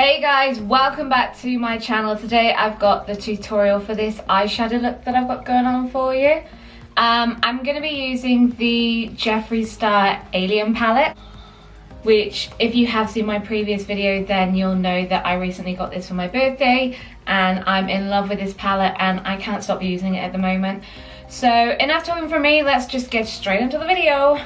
Hey guys, welcome back to my channel. Today I've got the tutorial for this eyeshadow look that I've got going on for you. I'm going to be using the Jeffree Star Alien palette, which if you have seen my previous video then you'll know that I recently got this for my birthday and I'm in love with this palette and I can't stop using it at the moment. So enough talking from me, let's just get straight into the video.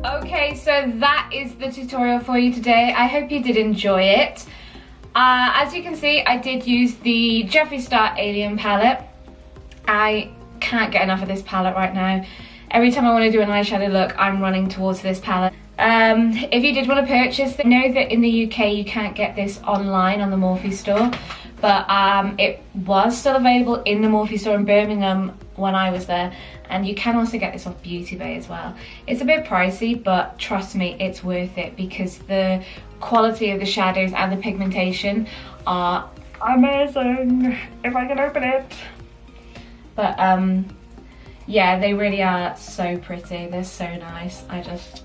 Okay, so that is the tutorial for you today. I hope you did enjoy it. As you can see, I did use the Jeffree Star Alien palette. I can't get enough of this palette right now. Every time I want to do an eyeshadow look, I'm running towards this palette. If you did want to purchase, know that in the UK you can't get this online on the Morphe store, but it was still available in the Morphe store in Birmingham when I was there, and you can also get this off Beauty Bay as well. It's a bit pricey, but trust me, it's worth it because the quality of the shadows and the pigmentation are amazing, if I can open it. But yeah, they really are so pretty. They're so nice. I just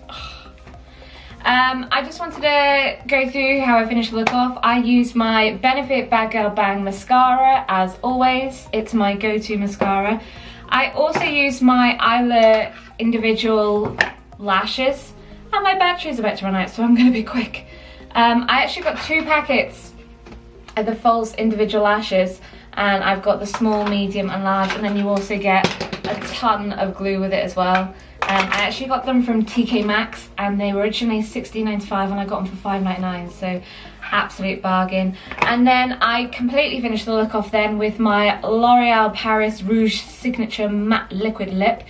wanted to go through how I finished the look off. I used my Benefit Bad Girl Bang mascara as always. It's my go-to mascara. I also used my Eyelure individual lashes, and my battery's about to run out, so I'm going to be quick. I actually got 2 packets of the false individual lashes, and I've got the small, medium and large, and then you also get a ton of glue with it as well. I actually got them from TK Maxx, and they were originally $16.95 and I got them for $5.99, so absolute bargain. And then I completely finished the look off then with my L'Oreal Paris Rouge Signature Matte Liquid Lip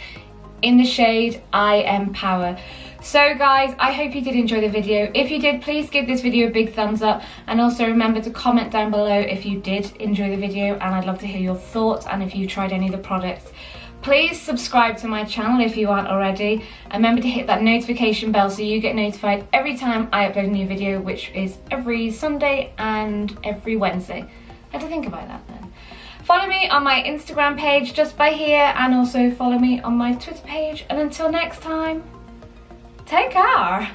in the shade I Am Power. So guys, I hope you did enjoy the video. If you did, please give this video a big thumbs up, and also remember to comment down below if you did enjoy the video, and I'd love to hear your thoughts and if you tried any of the products. Please subscribe to my channel if you aren't already, and remember to hit that notification bell so you get notified every time I upload a new video, which is every Sunday and every Wednesday. I had to think about that then. Follow me on my Instagram page just by here, and also follow me on my Twitter page, and until next time, take care.